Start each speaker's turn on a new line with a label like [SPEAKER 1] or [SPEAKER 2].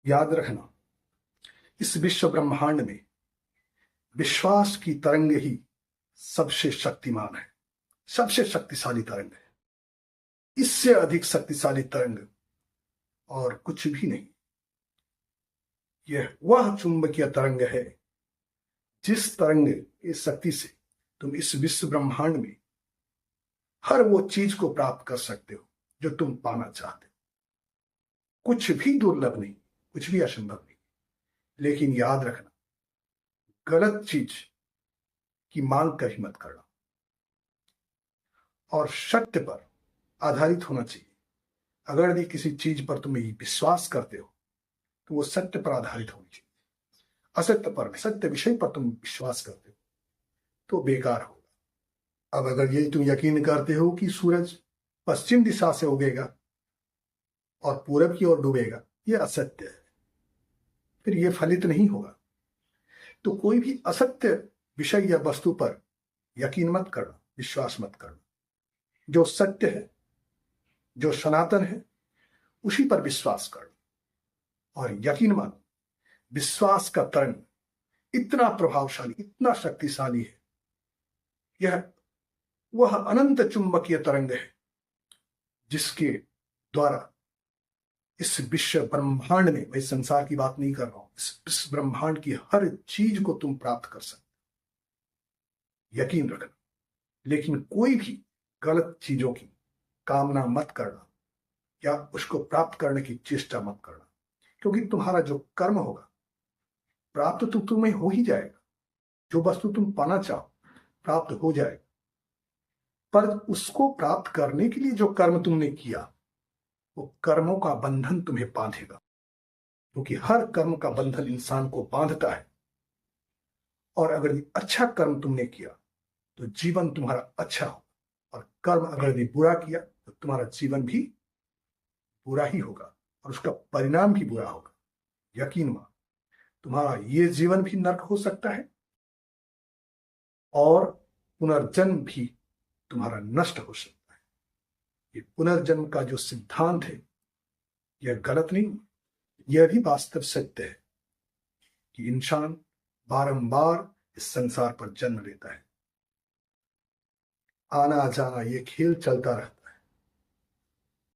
[SPEAKER 1] याद रखना, इस विश्व ब्रह्मांड में विश्वास की तरंग ही सबसे शक्तिमान है, सबसे शक्तिशाली तरंग है। इससे अधिक शक्तिशाली तरंग और कुछ भी नहीं। यह वह चुंबकीय तरंग है जिस तरंग की शक्ति से तुम इस विश्व ब्रह्मांड में हर वो चीज को प्राप्त कर सकते हो जो तुम पाना चाहते हो। कुछ भी दुर्लभ नहीं, कुछ भी असंभव नहीं। लेकिन याद रखना, गलत चीज की मांग कर ही मत करना और सत्य पर आधारित होना चाहिए। अगर यदि किसी चीज पर तुम विश्वास करते हो तो वो सत्य पर आधारित होनी चाहिए। असत्य पर, सत्य विषय पर तुम विश्वास करते हो तो बेकार होगा। अब अगर ये तुम यकीन करते हो कि सूरज पश्चिम दिशा से उगेगा और पूरब की ओर डूबेगा, यह असत्य है, फिर यह फलित नहीं होगा। तो कोई भी असत्य विषय या वस्तु पर यकीन मत करना, विश्वास मत करना। जो सत्य है, जो सनातन है, उसी पर विश्वास करना। और यकीन मान, विश्वास का तरंग इतना प्रभावशाली, इतना शक्तिशाली है। यह वह अनंत चुंबकीय तरंग है जिसके द्वारा इस विश्व ब्रह्मांड में, मैं संसार की बात नहीं कर रहा हूं, इस ब्रह्मांड की हर चीज को तुम प्राप्त कर सकते, यकीन रखना। लेकिन कोई भी गलत चीजों की कामना मत करना या उसको प्राप्त करने की चेष्टा मत करना, क्योंकि तुम्हारा जो कर्म होगा प्राप्त तो तुम्हें हो ही जाएगा। जो वस्तु तुम पाना चाहो प्राप्त हो जाएगा, पर उसको प्राप्त करने के लिए जो कर्म तुमने किया, वो कर्मों का बंधन तुम्हें बांधेगा, क्योंकि हर कर्म का बंधन इंसान को बांधता है। और अगर अच्छा कर्म तुमने किया तो जीवन तुम्हारा अच्छा हो, और कर्म अगर बुरा किया तो तुम्हारा जीवन भी बुरा ही होगा और उसका परिणाम भी बुरा होगा। यकीन मान, तुम्हारा ये जीवन भी नरक हो सकता है और पुनर्जन्म भी तुम्हारा नष्ट हो सकता है। ये पुनर्जन्म का जो सिद्धांत है यह गलत नहीं, यह भी वास्तव सत्य है कि इंसान बारंबार इस संसार पर जन्म लेता है। आना जाना ये खेल चलता रहता है।